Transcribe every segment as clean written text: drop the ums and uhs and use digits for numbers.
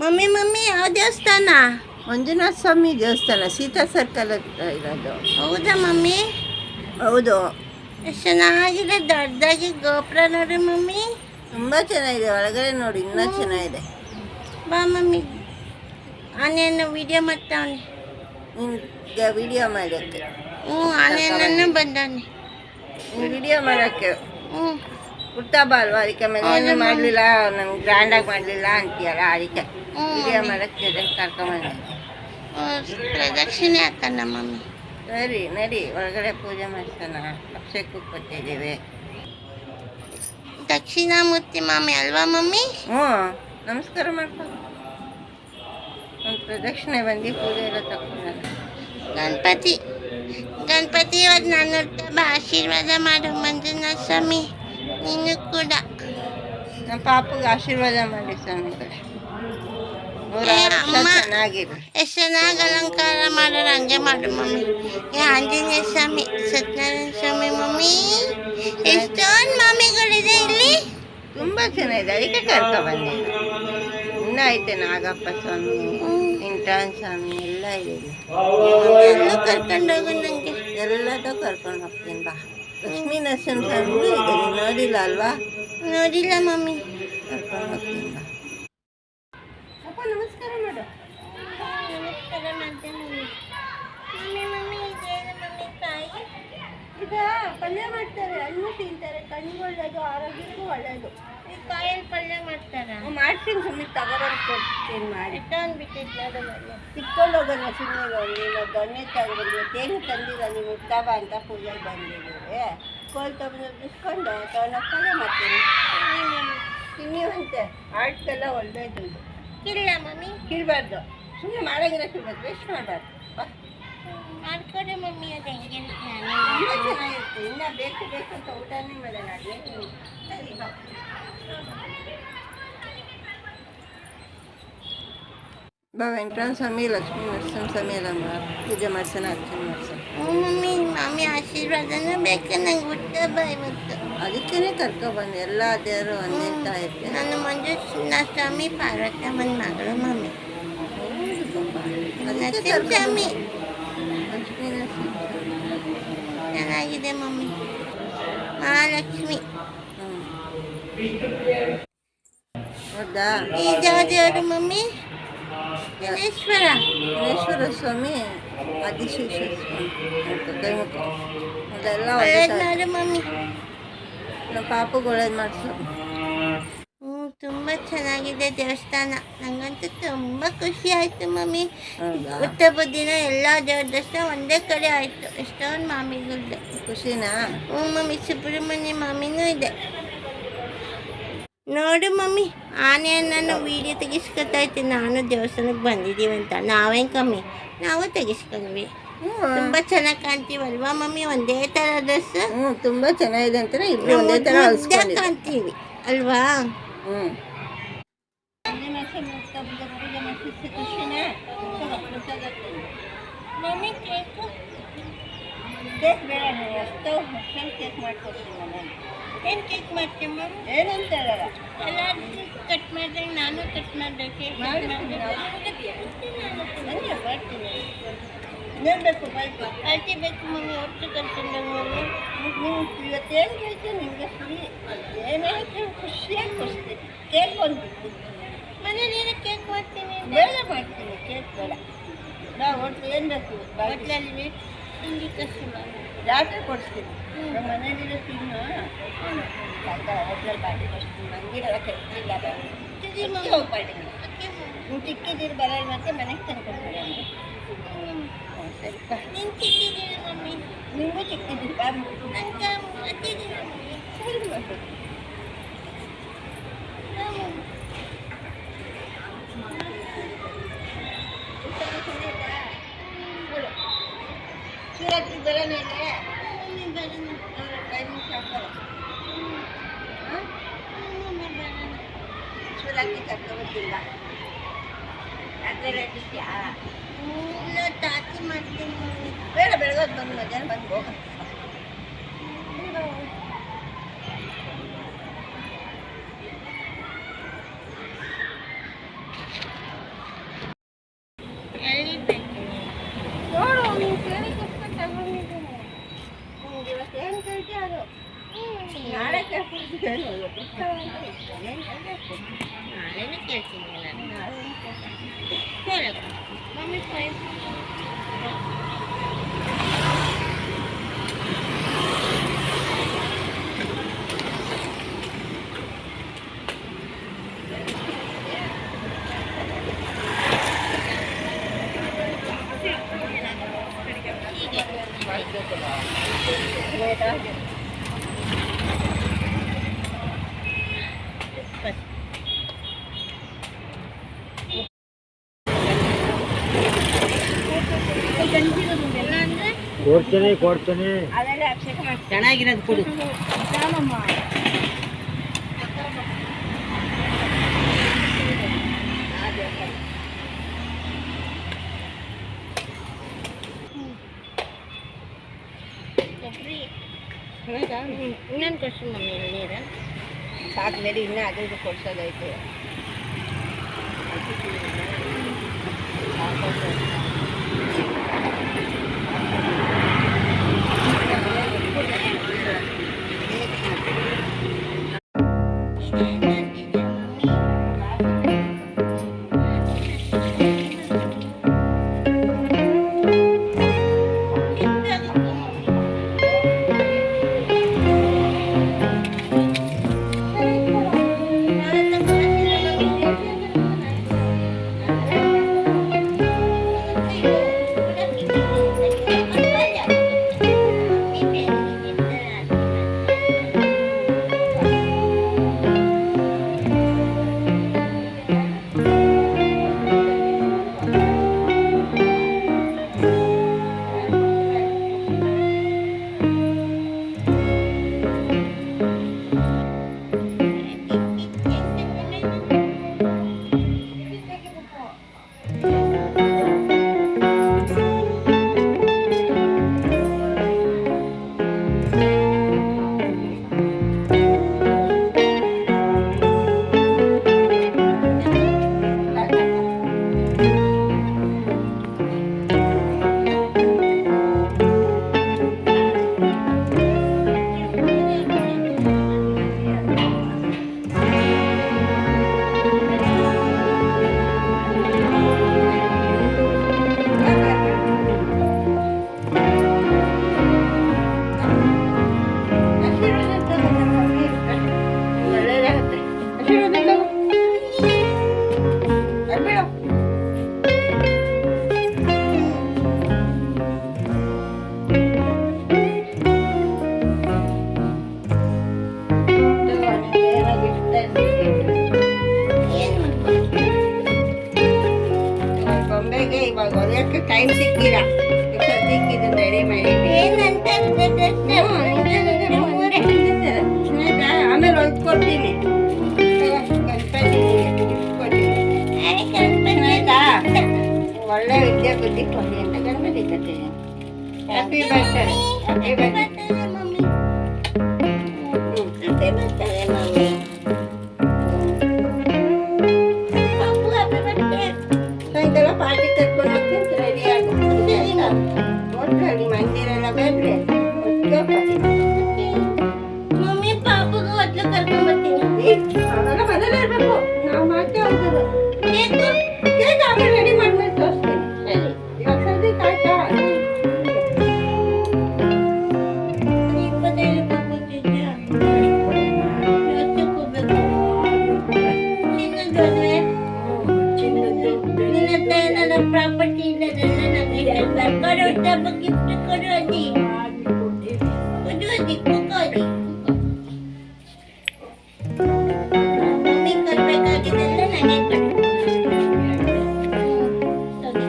Mummy mummy ಯಾವ ದೇವಸ್ಥಾನ? ಮಂಜುನಾಥ ಸ್ವಾಮಿ ದೇವಸ್ಥಾನ, ಸೀತಾ ಸರ್ಕಲ್ ಹತ್ರ ಇರೋದು. ಹೌದಾ ಮಮ್ಮಿ? ಹೌದು, ಎಷ್ಟು ಚೆನ್ನಾಗಿದೆ, ದೊಡ್ಡದಾಗಿ ಗೋಪುರ ನೋಡಿ ಮಮ್ಮಿ. ತುಂಬ ಚೆನ್ನಾಗಿದೆ. ಒಳಗಡೆ ನೋಡಿ, ಇನ್ನೂ ಚೆನ್ನಾಗಿದೆ. ಬಾ ಮಮ್ಮಿ, ಆನೆಯನ್ನು ವಿಡಿಯೋ ಮಾಡ್ತಾವನೆ. ನಿನ್ಗೆ ವಿಡಿಯೋ ಮಾಡೋಕ್ಕೆ? ಆನೆಯನ್ನು ಬಂದವನೆ ವಿಡಿಯೋ ಮಾಡೋಕ್ಕೆ. ಹುಟ್ಟಬ್ಬ ಅಲ್ವಾ, ಅದಕ್ಕೆ ಮನೇನು ಮಾಡಲಿಲ್ಲ, ನಂಗೆ ಗ್ರ್ಯಾಂಡಾಗಿ ಮಾಡಲಿಲ್ಲ ಅಂತೀಯಲ್ಲ, ಅದಕ್ಕೆ ವಿಡಿಯೋ ಮಾಡೋಕ್ಕೆ ಕರ್ಕೊಂಬಂದೆ. ಪ್ರದಕ್ಷಿಣೆ ಹಾಕೋಣ ಮಮ್ಮಿ. ಸರಿ ನಡಿ, ಒಳಗಡೆ ಪೂಜೆ ಮಾಡ್ಸೋಣ. ಅಭಿಷೇಕಕ್ಕೆ ಕೊಟ್ಟಿದ್ದೀವಿ. ದಕ್ಷಿಣಾಮೂರ್ತಿ ಮಮ್ಮಿ ಅಲ್ವಾ ಮಮ್ಮಿ? ಹ್ಞೂ, ನಮಸ್ಕಾರ ಮಾಡ್ಕೊ. ಒಂದು ಪ್ರದಕ್ಷಿಣೆ ಬಂದು ಪೂಜೆ ಎಲ್ಲ ತಗೊಂಡ. ಗಣಪತಿ ಗಣಪತಿ ಇವತ್ತು ನಾನು ಆಶೀರ್ವಾದ ಮಾಡು ಮಂಜುನಾಥ ಸ್ವಾಮಿ. ನೀನು ಕೂಡ ನಮ್ಮ ಪಾಪಗೆ ಆಶೀರ್ವಾದ ಮಾಡಿ ಸ್ವಾಮಿಗಳೇ. ಚೆನ್ನಾಗಿರು. ಎಷ್ಟು ಚೆನ್ನಾಗಿ ಅಲಂಕಾರ ಮಾಡೋರು ಹಂಗೆ ಮಾಡು ಮಮ್ಮಿ. ಆಂಜನೇಯ ಸ್ವಾಮಿ, ಸತ್ಯನಾರಾಯಣ ಸ್ವಾಮಿ ಮಮ್ಮಿ, ಎಷ್ಟೊಂದು ಮಾಮಿಗಳಿದೆ ಇಲ್ಲಿ. ತುಂಬ ಚೆನ್ನಾಗಿದೆ, ಅದಕ್ಕೆ ಕರ್ಕೊಬಂದೆ. ಇನ್ನೂ ಐತೆ ನಾಗಪ್ಪ ಸ್ವಾಮಿ, ಇಂಟ್ರಾನ್ ಸ್ವಾಮಿ ಎಲ್ಲ ಇದೆ. ಎಲ್ಲೂ ಕರ್ಕೊಂಡೋಗು ನನಗೆ. ಎಲ್ಲದೂ ಕರ್ಕೊಂಡು ಹೋಗ್ತೀನಿ ಬಾ. ಲಕ್ಷ್ಮೀ ನರಸಿಂಹ ಸ್ವಾಮಿ ಇದೆ, ನೀನು ನೋಡಿಲ್ಲ ಅಲ್ವಾ? ನೋಡಿಲ್ಲ ಮಮ್ಮಿ. ಕರ್ಕೊಂಡು ಹೋಗ್ತೀನಿ ಬಾ. ಅಪ್ಪ ನಮಸ್ಕಾರ ಮಾಡು. ನಮಸ್ಕಾರ ಮಾಡ್ತೇನೆ ಮಮ್ಮಿ. ಮಮ್ಮಿ ಮಮ್ಮಿ ಇದೇನು ಮಮ್ಮಿ ಕಾಯಿ? ಈಗ ಪಲ್ಯ ಮಾಡ್ತಾರೆ, ಹಣ್ಣು ತಿಂತಾರೆ, ಕಣ್ಣಿಗೆ ಒಳ್ಳೆಯದು, ಆರೋಗ್ಯಕ್ಕೂ ಒಳ್ಳೆಯದು. ಈ ಕಾಯಲ್ಲಿ ಪಲ್ಯ ಮಾಡ್ತಾರ? ಮಾಡ್ತೀನಿ, ಸುಮ್ಮನೆ ತಗೊಬಂದು ಕೊಡ್ತೀನಿ ಮಾಡಿ. ಇಟ್ಟೊಂದ್ಬಿಟ್ಟಿದ್ದು ನೋಡು ಮಮ್ಮಿ. ತಿಕ್ಕೊಂಡು ಹೋಗೋಣ ಸುಮ್ಮನೆ. ನೀನು ದೊಣ್ಣೆ ತಗೊಬಂದು ತೇನು ತಂದಿಲ್ಲ, ನೀವು ಹುಟ್ಟಾಬ ಅಂತ ಪೂಜೆಗೆ ಬಂದಿದ್ದೀವಿ. ಕೋಲ್ ತಗೊಂಡು ಬಿಸ್ಕೊಂಡು ತಗೊಂಡೋಗಿ ಪಲ್ಯ ಮಾಡ್ತೀನಿ. ತಿನ್ನಿವಂತೆ, ಆರ್ಟ್ಗೆಲ್ಲ ಒಳ್ಳೆಯದು. ಇಲ್ಲ ಮಮ್ಮಿ. ಕೀಳಬಾರ್ದು, ಸುಮ್ಮನೆ ಮಾಡೋಂಗಿಲ್ಲ ಕೀಳ್ಬೇಕು, ವೇಸ್ಟ್ ಮಾಡಬಾರ್ದು. ಮಾಡ್ಕೊಡಿ ಮಮ್ಮಿ, ಅದು ಹೆಂಗಿರುತ್ತೆ ನಾನು. ಇನ್ನೂ ಚೆನ್ನಾಗಿರುತ್ತೆ. ಇನ್ನೂ ಬೇಕು ಬೇಕು ಅಂತ ಊಟನೇ ಮಾಡೋಣ. ಅದೇನು ಸರಿ ಬಾ. ಬಾ, ವೆಂಕಟರಮಣ ಸ್ವಾಮಿ, ಲಕ್ಷ್ಮೀ ನರಸಿಂಹ ಸ್ವಾಮಿ ಎಲ್ಲ ಪೂಜೆ ಮಾಡ್ಸೋಣ, ಅರ್ಚನೆ ಮಾಡ್ಸೋಣ. ಹ್ಞೂ ಮಮ್ಮಿ, ಮಮ್ಮಿ ಆಶೀರ್ವಾದನೂ ಬೇಕು ನಂಗೆ. ಹುಟ್ಟಬ್ಬ ಇವತ್ತು, ಅದಕ್ಕೇ ಕರ್ಕೊಬಂದು. ಎಲ್ಲ ದೇವರು ಅಂದಿರ್ತಾ ಇರ್ತೀನಿ. ನಾನು ಮಂಜುನಾಥ ಸ್ವಾಮಿ, ಪಾರ್ವತಮ್ಮನ ಮಗಳು ಮಮ್ಮಿ. ನರಸಿಂಹ ಸ್ವಾಮಿ ಲಕ್ಷ್ಮೀ ನರಸಿಂಹ ಚೆನ್ನಾಗಿದೆ ಮಮ್ಮಿ. ಮಹಾಲಕ್ಷ್ಮಿ. ಹೌದಾ? ಈಗ ದೇವರು ಮಮ್ಮಿ ಗಣೇಶ್ವರ. ಗಣೇಶ್ವರ ಸ್ವಾಮಿ, ಆದಿಶೇಷ ಸ್ವಾಮಿ ಅಂತ ಕೈಮುಖ ಅದೆಲ್ಲ ಒಳ್ಳೇದು ಮಾಡು ಮಮ್ಮಿ. ನಮ್ಮ ಪಾಪಗೆ ಒಳ್ಳೇದು ಮಾಡಿಸು. ತುಂಬ ಚೆನ್ನಾಗಿದೆ ದೇವಸ್ಥಾನ. ನಂಗಂತೂ ತುಂಬ ಖುಷಿ ಆಯಿತು ಮಮ್ಮಿ. ಹೌದಾ? ಹುಟ್ಟಬ್ಬದ ದಿನ ಎಲ್ಲ ದೇವ್ರ ದರ್ಶನ ಒಂದೇ ಕಡೆ ಆಯಿತು. ಎಷ್ಟೊಂದು ಮಾಮಿಗಳಿದೆ. ಖುಷಿನಾ? ಹ್ಞೂ ಮಮ್ಮಿ, ಸುಬ್ರಹ್ಮಣ್ಯ ಮಾಮಿನೂ ಇದೆ. ನೋಡು ಮಮ್ಮಿ, ಆನೆಯನ್ನು ವೀಡಿಯೋ ತೆಗಿಸ್ಕೊತಾ ಇರ್ತೀನಿ. ನಾನು ದೇವಸ್ಥಾನಕ್ಕೆ ಬಂದಿದ್ದೀವಿ ಅಂತ. ನಾವೇನು ಕಮ್ಮಿ, ನಾವು ತೆಗಿಸ್ಕೊಂಡ್ವಿ. ತುಂಬ ಚೆನ್ನಾಗಿ ಕಾಣ್ತೀವಲ್ವಾ ಮಮ್ಮಿ? ಒಂದೇ ಥರ ಡ್ರೆಸ್. ತುಂಬ ಚೆನ್ನಾಗಿದೆ ಅಂತಾರೆ. ಇಬ್ಬರು ಒಂದೇ ಥರ ಕಾಣ್ತೀವಿ ಅಲ್ವಾ? ಮಮ್ಮಿ ಕೇಕು ಕೇಕ್ ಬೇಡ, ಎಷ್ಟೋ ಕೇಕ್ ಮಾಡ್ಕೊಡ್ತೀನಿ ಮನೇಲಿ. ಏನು ಕೇಕ್ ಮಾಡ್ತೀವಿ ಮಮ್ಮಿ? ಏನಂತ ಹೇಳಲ್ಲ, ಎಲ್ಲರೂ ಕಟ್ ಮಾಡಿದಾಗ ನಾನು ಕಟ್ ಮಾಡಿದೆ. ಕೇಕ್ ಮಾಡ್ತೀನಿ. ಇನ್ನೇನು ಬೇಕು ಬೈಕು? ಪಾರ್ಟಿ ಬೇಕು ಮಮ್ಮಿ, ಒಟ್ಟು ಕರ್ಕೊಂಡೋಗಿ ಮಮ್ಮಿ. ನೀವು ಇವತ್ತೇನು ಬೇಕು ನಿಮಗೆ ಫ್ರೀ, ಏನೇ ಖುಷಿಯಾಗಿ ಕೊಡ್ತೀನಿ. ಕೇಕ್ ಬಂದ್ಬಿಟ್ಟು ಮನೇಲಿ ಏನೋ ಕೇಕ್ ಮಾಡ್ತೀನಿ. ಬೇಡ ಮಾಡ್ತೀನಿ, ಕೇಕ್ ಬೇಡ. ನಾವು ಒಟ್ಟು ಏನು ಬೇಕು ಹೋಟ್ಲಲ್ಲಿ ತಿಂಡಿ ಕಸಿ ಮಾಡಿ ಜಾತ್ರೆ ಕೊಡಿಸ್ತೀನಿ. ನಮ್ಮ ಮನೇಲಿರೋ ತಿನ್ನು ಹೋಟ್ಲಲ್ಲಿ ಪಾರ್ಟಿ ಕೊಡಿಸ್ತೀನಿ. ಮಂದಿರೆಲ್ಲ ಕೆಟ್ಟಿಲ್ಲ, ಹೋಗಿ ಪಾರ್ಟಿ ಮಾಡಿ. ನೀವು ಚಿಕ್ಕಿದ್ದೀರಿ ಬರಲ್ಲ ಮತ್ತೆ ಮನೆಗೆ ತಂದು ಕೊಡ್ತಾರೆ. ಸರಿಪಾ, ನೀನು ಚಿಕ್ಕಿದ್ದೀರಿ ಮಮ್ಮಿ. ನಿಮಗೂ ಚಿಕ್ಕಿದ್ದೀರಿ ಬಾ. ನಂಗೆ ಮತ್ತಿದ್ದೀರಿ ಮಮ್ಮಿ. ಸರಿ ಮಾಡಿ. ಶಿವರಾತ್ರಿ ಬರೋಣ ಇದೆ. ಮಮ್ಮಿ ಬರೋಣ. ಶಿವರಾತ್ರಿ ಕರ್ಕೊಬರ್ತಿಲ್ಲ. ರಾತ್ರಿ ಇರ್ತೀಯಾ? ಇಲ್ಲ, ತಾತಿ ಮಾಡ್ತೀನಿ ಮಮ್ಮಿ. ಬೇಡ, ಬೆಳಗ್ಗೆ ಬಂದು ಮಧ್ಯಾಹ್ನ ಬಂದು ಹೋಗೋಣ. ಕೇಳ್ತೀನಿ ನಾನು ಕೇಳಕ್ಕ ಮಮ್ಮಿ ಫೈವ್ ಕೊಡ್ತೀನಿ ಅದೆಲ್ಲ ಅಭಿಷೇಕ ಮಾಡ್ತೀನಿ. ಚೆನ್ನಾಗಿರೋದು ಕೊಡು ರಾಮಮ್ಮ. ಇನ್ನೊಂದು ಕಷ್ಟ ಮಮ್ಮಿ ನೀರು ಸಾಕು ಬೇರೆ ಇನ್ನೂ ಅದು ಇದು ಕೊಡ್ಸೋದೈತೆ. ಬೊಂಬೆಗೆ ಇವಾಗ ಹೊಲಿಯೋಕ್ಕೆ ಟೈಮ್ ಸಿಕ್ಕಿಲ್ಲ. ಸದ್ಯಕ್ಕೆ ಇದನ್ನ ರೆಡಿ ಮಾಡಿ ಏನಂತ ಆಮೇಲೆ ಹೊಲ್ಕೊಡ್ತೀನಿ. ಗಣಪತಿ ಆಯ್ತಾ? ಒಳ್ಳೆ ವಿದ್ಯೆ ಬುದ್ಧಿ ಕೊಡಿ ಅಂತ ಗಣಪತಿ ಕಟ್ತೀನಿ. ಹ್ಯಾಪಿ ಬರ್ತಾರೆ. ಹ್ಯಾಪಿ ಬರ್ತಾರೆ ಮಮ್ಮಿ ಹ್ಯಾಪಿ ಬರ್ತಾರೆ ಮಮ್ಮಿ ಪಾಪು ಹ್ಯಾಪಿ ಬರ್ತಾರೆ ಸಾಯಂಕಾಲ ಪಾರ್ಟಿ ಕಟ್ಕೊಂಡು ಹೋಗ್ತೀನಿ. ರೆಡಿ ಆಗುತ್ತೆ ಹೋಟ್ಲಲ್ಲಿ ಮಂದಿರೆಲ್ಲ ಬಂದ್ರೆ ಮಮ್ಮಿ ಪಾಪುಗೂ ಹೊತ್ಲು ಕರ್ಕೊಂಡ್ ಬರ್ತೀನಿ ಅವೆಲ್ಲ ಮನೇಲಿ ಇರ್ಬೇಕು. ನಾವು ಮಾಡ್ತೇ ಹೋಗೋದು. ಬೇಕು ಕೇಕ್ ಆಮೇಲೆ ರೆಡಿ ಮಾಡ್ಮೇಲೆ ತೋರಿಸ್ತೀನಿ. ಸರಿ ಇವಾಗ ಸದ್ಯಕ್ಕೆ ಆಯ್ತಾ? 25 ರೂಪಾಯಿ ಕೊಟ್ಟಿದ್ದೆ ಜಾಸ್ತಿ ಕೊಡ್ಬೇಕು ಚಿನ್ನದೋದ್ರೆ ನಿನ್ನ ಹತ್ರ ಏನಾರ ಪ್ರಾಪರ್ಟಿ ಇಲ್ಲದೆಲ್ಲ ನನಗೆ ಹೇಳ್ಬಾರ್ದು ಕೊಡು ಡಬ್ಬ ಗಿಫ್ಟ್ ಕೊಡು ಅಜ್ಜಿ ಕೊಡು ಅಜ್ಜಿ ಕುಕ್ಕೋ ಅಜ್ಜಿ ಮಮ್ಮಿ ಕೊಡ್ಬೇಕಾಗಿದ್ದೆಲ್ಲ ನನಗೆ ಕೊಡು ಸರಿ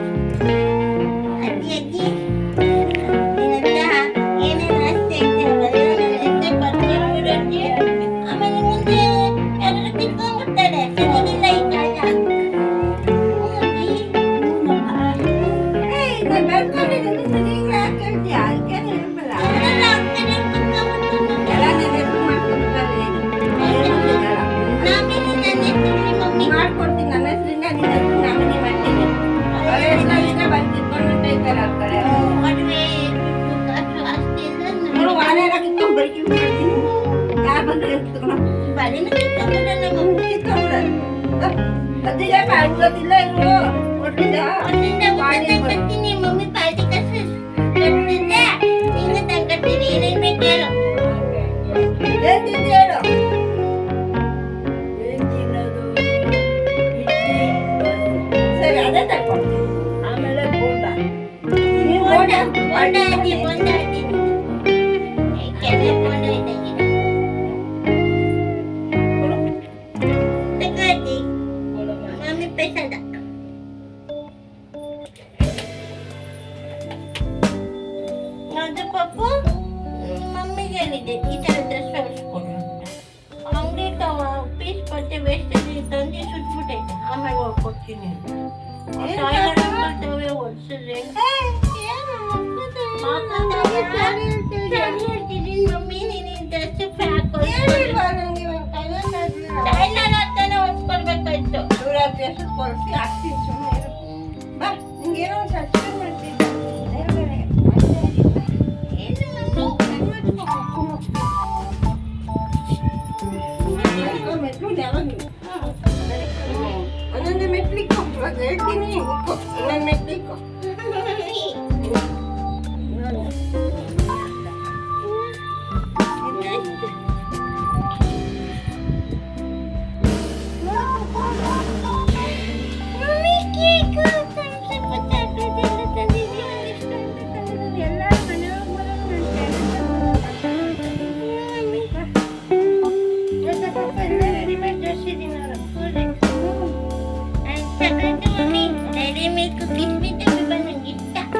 ಅಜ್ಜಿ ಅಜ್ಜಿ ನಿನ್ನ ಹತ್ರ ಏನೇನು ಆಸ್ತಿ ಐತೆ ಅವೆಲ್ಲ ನನ್ನ ಹೆಸರು ಬರ್ಕೊಟ್ಬಿಡು ಅಜ್ಜಿ ಆಮೇಲೆ ಮುಂದೆ ಎಲ್ಲರೂ ತಿಳ್ಕೊಂಡ್ಬಿಡ್ತಾರೆ ಸರಿಗಿಲ್ಲ ಈ ಕಾಲ ಏಯ್, ನಾನು ಬೆಳ್ಕೊಂಡಿದ್ದೀನಿ. ಸರಿ, ಯಾಕೆ ಹೇಳ್ತೀಯ? ಅದಕ್ಕೆ ಅದಿಲ್ಲ ಕಾಣ್ಸೋದಿಲ್ಲ ಇನ್ನು ಒಟ್ಟಿಲ್ಲ ಒಂದಿಂದ ಬರ್ತೀನಿ ಮಮ್ಮಿ ಪಾರ್ಟಿ ಕಟ್ಟಿದ್ದೆ ನಿಂಗೆ ತಂಕತ್ತೀನಿ ಏನೇನ್ ಬೇಕು ಹೇಳು ಏನ್ ತಿಂದಿ ಹೇಳು ಏನ್ ತಿನ್ನೋದು ಇಡ್ಲಿ ದೋಸೆ ಸರಿ ಅದೇ ತಗೊಳ್ತೀನಿ ಆಮೇಲೆ ಬೋಂಡ ನೀವು ಬೋಂಡ ಹಾಕಿ ಬೋಂಡ ಹಾಕ್ತೀನಿ ಕೆನೆ ಬೋಂಡ ಇದ್ದಂಗಿದೆ ತಗೊಳ್ಳಿ ಮಮ್ಮಿ ಪೈಸದ ಅದು ಪಪ್ಪು ಮಮ್ಮಿಗೆ ಹೇಳಿದೆ ಈ ಥರ ಡ್ರೆಸ್ ಹೊಲಿಸ್ಕೊಡು ಅಂಗಡಿ ಪೀಸ್ ಬಟ್ಟೆ ವೇಸ್ಟ್ ತಂದು ಸುಟ್ಬಿಟ್ಟೈತೆ ಆಮೇಲೆ ಹೋಗ್ಕೊಡ್ತೀನಿ ತವೆ ಹೊಲ್ಸಿದ್ರೆ ಮಮ್ಮಿ ನೀನು ಡ್ರೆಸ್ ಫ್ಯಾಕ್ ಹೇಳಿಲ್ವಾ ನಂಗೆ ಇವಾಗ ಟೈಲರ್ ಹತ್ರನೇ ಹೊಲ್ಸ್ಕೊಡ್ಬೇಕಾಯ್ತು ದೂರ ಡ್ರೆಸ್ ಕೊಡಿಸಿ ಹಾಕ್ತೀನಿ ಸುಮ್ಮನೆ ಬಾ ನಿಂಗೇನೋ ಒಂದು ಸಬ್ಸ್ಕ್ರೈಬ್ ಮಾಡ್ತೀನಿ ಒಂದೊಂದು ಮೆಟ್ಲಿಕ್ಕೋ ಇವಾಗ ಹೇಳ್ತೀನಿ ಇಕ್ಕೋ ಇನ್ನೊಂದು ಮೆಟ್ಲಿಕ್ಕೋ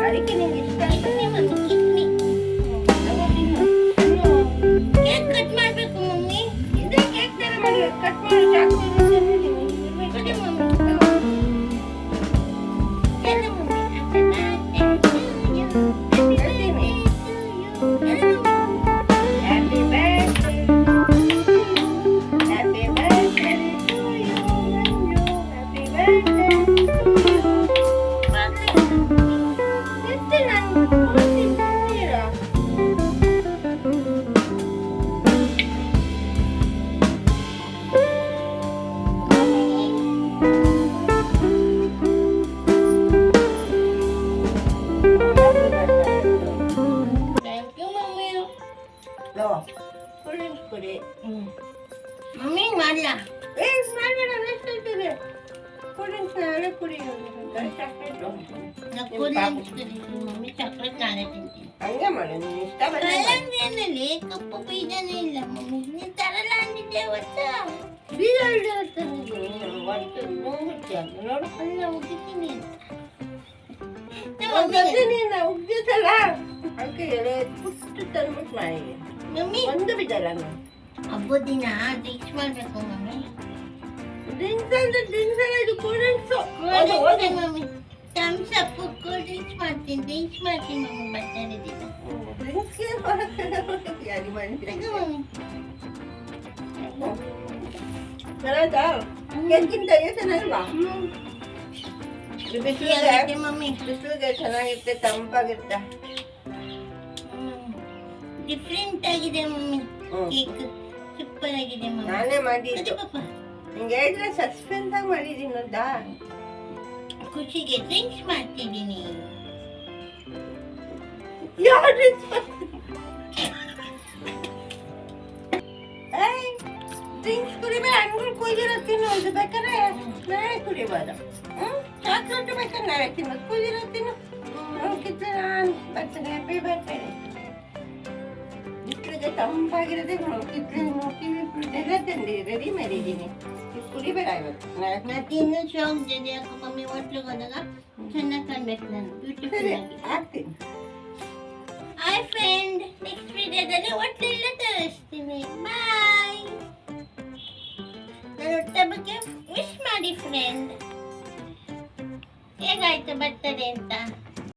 ಅದಕ್ಕೆ ನಿಂಗೆ ಇಷ್ಟ ಕಟ್ ಮಾಡ್ಬೇಕು ಮಮ್ಮಿ ಇದೇ ಕೇಕ್ ಥರ ಮಾಡಿ ಕಟ್ ಮಾಡಿ ಚಾಕು ಕೊಡಿ ಮಮ್ಮಿ ಎಲ್ಲ ಮಮ್ಮಿ ಹೇಳ್ತೀನಿ happy birthday happy birthday to you Manju happy birthday thank you mummy cool drinks ಕುಡಿ ಮಮ್ಮಿ ಮಾಡ್ಲಾ ಮಾಡಬೇಡ ನೆಕ್ಸ್ಟ್ ಹೇಳ್ತೀವಿ ಕೂಲ್ ಡ್ರಿಂಕ್ಸ್ ನಾಳೆ ಕುಡಿ ನಾ ಕೂದಲು ಮಮ್ಮಿ ಚಾಕ್ಲೇಟ್ ನಾನೇ ತಿಂತೀನಿ ಹಂಗೆ ಮಾಡು ನೀನು ಇಷ್ಟ ಬಂದ ಕಲ್ಲಂಗಡಿಯಲ್ಲಿ ಕಪ್ಪು ಬೀಜನೇ ಇಲ್ಲ ಮಮ್ಮಿ ನೀನ್ ತರಲ್ಲ ಅಂದಿದ್ದೆ ಗೊತ್ತಾ ಬೀಜ ಹಿಡಿಯುತ್ತೆ ಒಟ್ಟು ನೋಡ್ಬಿಡ್ತೀಯ ನೋಡು ಅಲ್ಲ ಉಗಿತೀನಿ ನೀನು ಉಗ್ದಿಸಲ್ಲ ಅದಕ್ಕೆ ಎಳೆ ಪುಟ್ಟು ತಂದ್ಬಿಟ್ಟು ಮಾಡಿ ಮಮ್ಮಿ ಒಂದು ಬಿದ್ದಲ್ಲ ನಾನು ಹಬ್ಬದ ದಿನ ಡ್ರಿಂಕ್ಸ್ ಮಾಡ್ಬೇಕು ಮಮ್ಮಿ ಡ್ರಿಂಕ್ಸ್ ಅಂದ್ರೆ ಡ್ರಿಂಕ್ಸ್ ಅಲ್ಲ ಇದು cool drinks mummy thumbs up cool drinks ಮಾಡ್ತೀನಿ ಮಮ್ಮಿ ಬರ್ತಾರೆ ದಿನ ಡ್ರಿಂಕ್ಸ್ಗೆ ಯಾರಿ ಮಾಡ್ತೀನಿ ಮಮ್ಮಿ ಚೆನ್ನಾಯ್ತಾ ಕೇಳ್ಕಿಂತ ಚೆನ್ನಾಗಿಲ್ವಾ ಬಿಸಿಲಿಗೆ ಮಮ್ಮಿ ಬಿಸಿಲಿಗೆ ಚೆನ್ನಾಗಿರುತ್ತೆ ತಂಪಾಗಿರುತ್ತೆ ಡಿಫ್ರೆಂಟ್ ಆಗಿದೆ ಮಮ್ಮಿ ಹ್ಮ್. ಕೇಕ್ ಸೂಪರ್ ಆಗಿದೆ ಮಮ್ಮಿ ನಾನೇ ಮಾಡಿದ್ದು ಪಾಪ ನಿಂಗೆ ಹೇಳಿದ್ರೆ ಸಸ್ಪೆನ್ಸ್ ಆಗಿ ಮಾಡಿದ್ದೀನಿ ಅಂತ ಖುಷಿಗೆ ಡ್ರಿಂಕ್ಸ್ ಮಾಡ್ತಿದ್ದೀನಿ ಯಾವ ಡ್ರಿಂಕ್ಸ್ ಡ್ರಿಂಕ್ಸ್ ಕುಡಿಬೇಡ ಹಣ್ಣುಗಳು ಕೊಯ್ದಿರೋ ತಿನ್ನು ಅದು ಬೇಕಾದ್ರೆ ನಾಳೆ ಕುಡಿಬೋದು ಚಾಕ್ಲೇಟ್ ಬೇಕಾದ್ರೆ ನಾಳೆ ತಿನ್ನೋದು ಕುಯ್ದಿರೋ ತಿನ್ನು ಕಿತ್ತಲೆ ನಾನು ಬರ್ತೇನೆ ಹ್ಯಾಪಿ ಬರ್ತೇನೆ ಬಿಸಿಲಿಗೆ ತಂಪಾಗಿರೋದೇ ಕಿತ್ತಲೆ ಕಿವಿ ಫ್ರೂಟ್ ಎಲ್ಲ ತಂದು ರೆಡಿ ಮಾಡಿದ್ದೀನಿ ಇದು ಕುಡಿಬೇಡ ಇವತ್ತು ನಾಳೆ ಮತ್ತೆ ಇನ್ನೂ ಶಾಂಗ್ ಜೊತೆ ಯಾಕೆ ಮಮ್ಮಿ ಹೋಟ್ಲಿಗೆ ಹೋದಾಗ ಚೆನ್ನಾಗಿ ಕಾಣ್ಬೇಕು ನಾನು ಬ್ಯೂಟಿಫುಲ್ ಸರಿ ಆಗಿ ಹಾಕ್ತೀನಿ ಹಾಯ್ ಫ್ರೆಂಡ್ ನೆಕ್ಸ್ಟ್ ವಿಡಿಯೋದಲ್ಲಿ ಹೋಟ್ಲೆಲ್ಲ ತೋರಿಸ್ತೀನಿ ಬಾಯ್ ನನ್ನ ಹುಟ್ಟ ಬಗ್ಗೆ ವಿಶ್ ಮಾಡಿ ಫ್ರೆಂಡ್ ಹೇಗಾಯ್ತು ಬರ್ತದೆ ಅಂತ